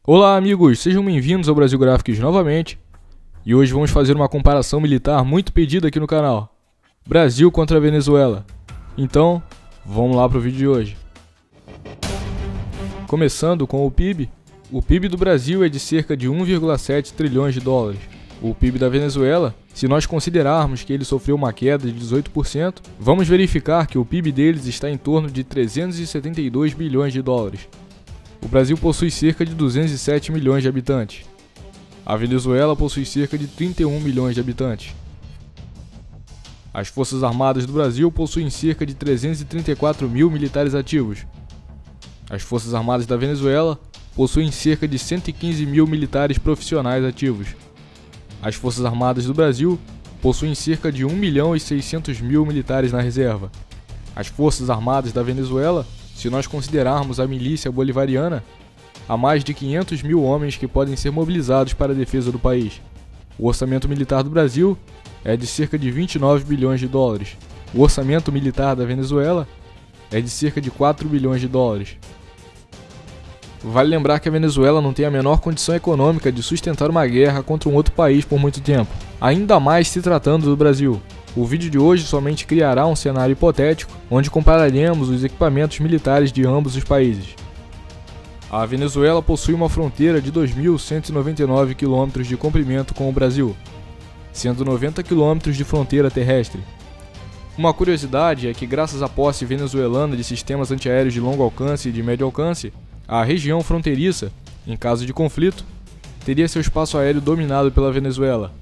Olá amigos, sejam bem-vindos ao Brasil Graphics novamente. E hoje vamos fazer uma comparação militar muito pedida aqui no canal. Brasil contra a Venezuela. Então, vamos lá para o vídeo de hoje. Começando com o PIB. O PIB do Brasil é de cerca de 1,7 trilhões de dólares. O PIB da Venezuela, se nós considerarmos que ele sofreu uma queda de 18%, vamos verificar que o PIB deles está em torno de 372 bilhões de dólares. O Brasil possui cerca de 207 milhões de habitantes. A Venezuela possui cerca de 31 milhões de habitantes. As Forças Armadas do Brasil possuem cerca de 334 mil militares ativos. As Forças Armadas da Venezuela possuem cerca de 115 mil militares profissionais ativos. As Forças Armadas do Brasil possuem cerca de 1 milhão e 600 mil militares na reserva. As Forças Armadas da Venezuela, se nós considerarmos a milícia bolivariana, há mais de 500 mil homens que podem ser mobilizados para a defesa do país. O orçamento militar do Brasil é de cerca de 29 bilhões de dólares. O orçamento militar da Venezuela é de cerca de 4 bilhões de dólares. Vale lembrar que a Venezuela não tem a menor condição econômica de sustentar uma guerra contra um outro país por muito tempo, ainda mais se tratando do Brasil. O vídeo de hoje somente criará um cenário hipotético, onde compararemos os equipamentos militares de ambos os países. A Venezuela possui uma fronteira de 2.199 km de comprimento com o Brasil, sendo 90 km de fronteira terrestre. Uma curiosidade é que, graças à posse venezuelana de sistemas antiaéreos de longo alcance e de médio alcance, a região fronteiriça, em caso de conflito, teria seu espaço aéreo dominado pela Venezuela.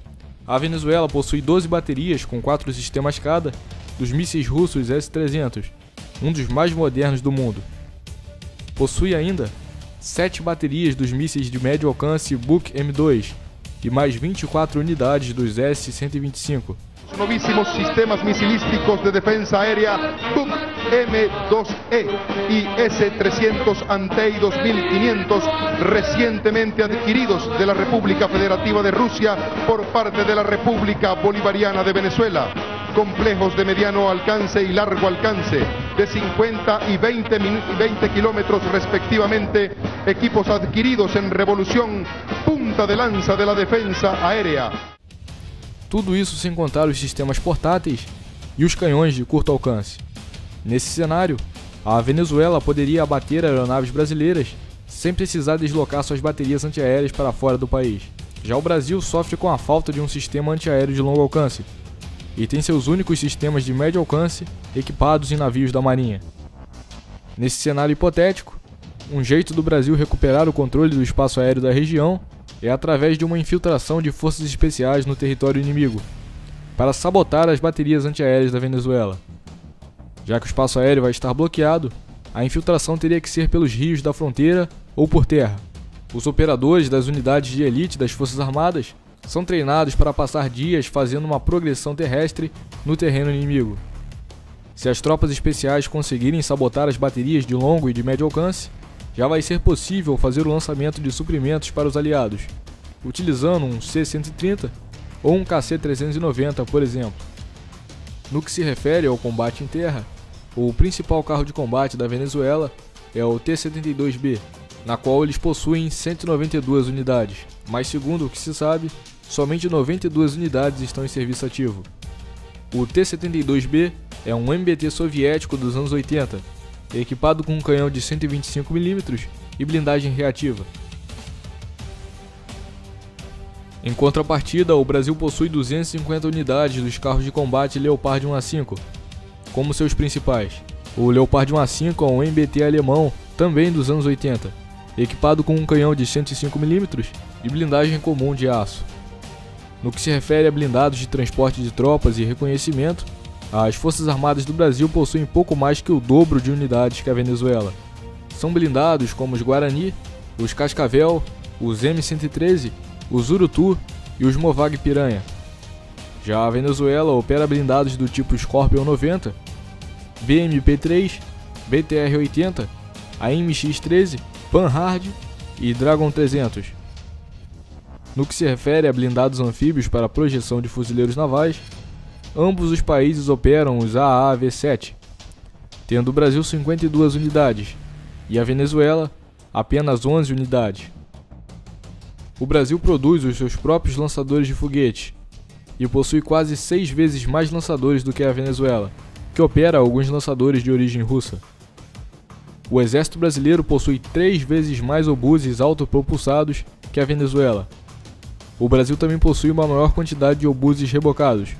A Venezuela possui 12 baterias com 4 sistemas cada dos mísseis russos S-300, um dos mais modernos do mundo. Possui ainda 7 baterias dos mísseis de médio alcance Buk M2 e mais 24 unidades dos S-125. Los novísimos sistemas misilísticos de defensa aérea Buk M2E y S-300 Antey 2500 recientemente adquiridos de la República Federativa de Rusia por parte de la República Bolivariana de Venezuela. Complejos de mediano alcance y largo alcance, de 50 y 20 kilómetros respectivamente, equipos adquiridos en revolución punta de lanza de la defensa aérea. Tudo isso sem contar os sistemas portáteis e os canhões de curto alcance. Nesse cenário, a Venezuela poderia abater aeronaves brasileiras sem precisar deslocar suas baterias antiaéreas para fora do país. Já o Brasil sofre com a falta de um sistema antiaéreo de longo alcance e tem seus únicos sistemas de médio alcance equipados em navios da Marinha. Nesse cenário hipotético, um jeito do Brasil recuperar o controle do espaço aéreo da região é através de uma infiltração de forças especiais no território inimigo, para sabotar as baterias antiaéreas da Venezuela. Já que o espaço aéreo vai estar bloqueado, a infiltração teria que ser pelos rios da fronteira ou por terra. Os operadores das unidades de elite das Forças Armadas são treinados para passar dias fazendo uma progressão terrestre no terreno inimigo. Se as tropas especiais conseguirem sabotar as baterias de longo e de médio alcance, já vai ser possível fazer o lançamento de suprimentos para os aliados, utilizando um C-130 ou um KC-390, por exemplo. No que se refere ao combate em terra, o principal carro de combate da Venezuela é o T-72B, na qual eles possuem 192 unidades, mas segundo o que se sabe, somente 92 unidades estão em serviço ativo. O T-72B é um MBT soviético dos anos 80, equipado com um canhão de 125 mm e blindagem reativa. Em contrapartida, o Brasil possui 250 unidades dos carros de combate Leopard 1A5, como seus principais. O Leopard 1A5 é um MBT alemão, também dos anos 80, equipado com um canhão de 105 mm e blindagem comum de aço. No que se refere a blindados de transporte de tropas e reconhecimento, as Forças Armadas do Brasil possuem pouco mais que o dobro de unidades que a Venezuela. São blindados como os Guarani, os Cascavel, os M113, os Urutu e os Movag Piranha. Já a Venezuela opera blindados do tipo Scorpion 90, BMP-3, BTR-80, AMX-13, Panhard e Dragon 300. No que se refere a blindados anfíbios para projeção de fuzileiros navais, ambos os países operam os AAV-7, tendo o Brasil 52 unidades e a Venezuela apenas 11 unidades. O Brasil produz os seus próprios lançadores de foguete e possui quase 6 vezes mais lançadores do que a Venezuela, que opera alguns lançadores de origem russa. O exército brasileiro possui 3 vezes mais obuses autopropulsados que a Venezuela. O Brasil também possui uma maior quantidade de obuses rebocados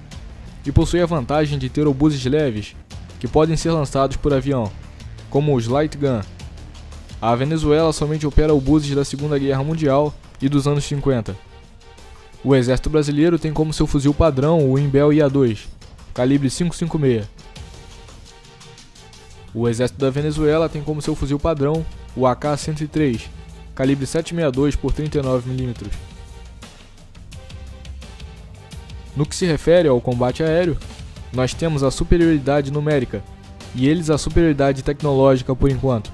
e possui a vantagem de ter obuses leves que podem ser lançados por avião, como os Light Gun. A Venezuela somente opera obuses da Segunda Guerra Mundial e dos anos 50. O exército brasileiro tem como seu fuzil padrão o Imbel IA-2, calibre 5.56. O exército da Venezuela tem como seu fuzil padrão o AK-103, calibre 7.62 por 39 mm. No que se refere ao combate aéreo, nós temos a superioridade numérica e eles a superioridade tecnológica por enquanto.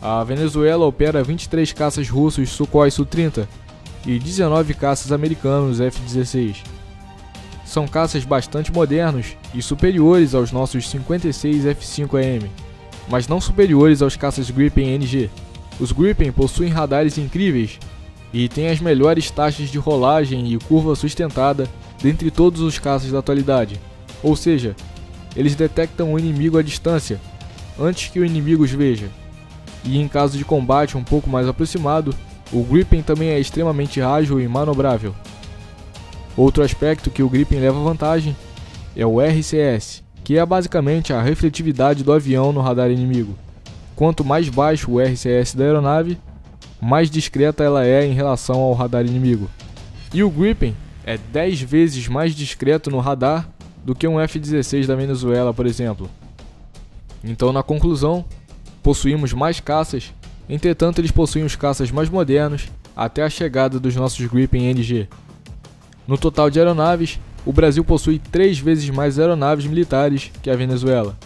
A Venezuela opera 23 caças russos Sukhoi Su-30 e 19 caças americanos F-16. São caças bastante modernos e superiores aos nossos 56 F-5AM, mas não superiores aos caças Gripen NG. Os Gripen possuem radares incríveis e têm as melhores taxas de rolagem e curva sustentada dentre todos os caças da atualidade, ou seja, eles detectam o inimigo à distância, antes que o inimigo os veja. E em caso de combate um pouco mais aproximado, o Gripen também é extremamente ágil e manobrável. Outro aspecto que o Gripen leva vantagem é o RCS, que é basicamente a refletividade do avião no radar inimigo. Quanto mais baixo o RCS da aeronave, mais discreta ela é em relação ao radar inimigo. E o Gripen é 10 vezes mais discreto no radar do que um F-16 da Venezuela, por exemplo. Então, na conclusão, possuímos mais caças, entretanto eles possuem os caças mais modernos até a chegada dos nossos Gripen NG. No total de aeronaves, o Brasil possui 3 vezes mais aeronaves militares que a Venezuela.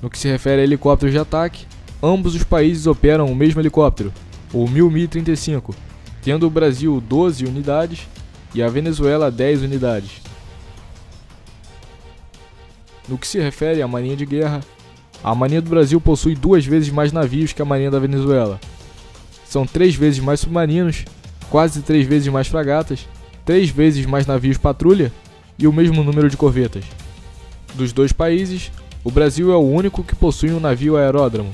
No que se refere a helicópteros de ataque, ambos os países operam o mesmo helicóptero, o Mi-35, tendo o Brasil 12 unidades e a Venezuela 10 unidades. No que se refere à Marinha de Guerra, a Marinha do Brasil possui 2 vezes mais navios que a Marinha da Venezuela. São 3 vezes mais submarinos, quase 3 vezes mais fragatas, 3 vezes mais navios patrulha e o mesmo número de corvetas. Dos dois países, o Brasil é o único que possui um navio aeródromo.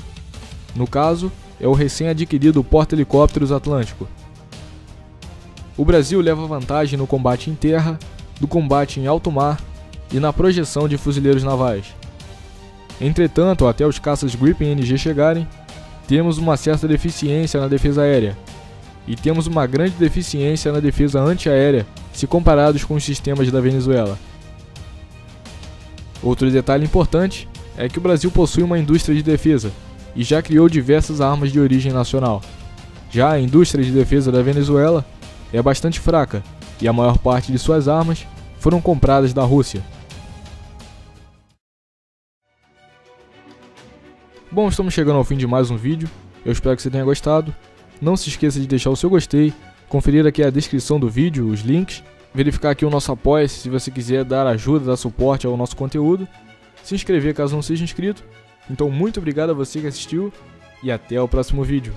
No caso, é o recém-adquirido Porta-Helicópteros Atlântico. O Brasil leva vantagem no combate em terra, no combate em alto mar e na projeção de fuzileiros navais. Entretanto, até os caças Gripen NG chegarem, temos uma certa deficiência na defesa aérea, e temos uma grande deficiência na defesa antiaérea se comparados com os sistemas da Venezuela. Outro detalhe importante é que o Brasil possui uma indústria de defesa e já criou diversas armas de origem nacional. Já a indústria de defesa da Venezuela é bastante fraca e a maior parte de suas armas foram compradas da Rússia. Bom, estamos chegando ao fim de mais um vídeo, eu espero que você tenha gostado. Não se esqueça de deixar o seu gostei, conferir aqui a descrição do vídeo, os links, verificar aqui o nosso Apoia-se se você quiser dar ajuda, dar suporte ao nosso conteúdo, se inscrever caso não seja inscrito. Então muito obrigado a você que assistiu e até o próximo vídeo.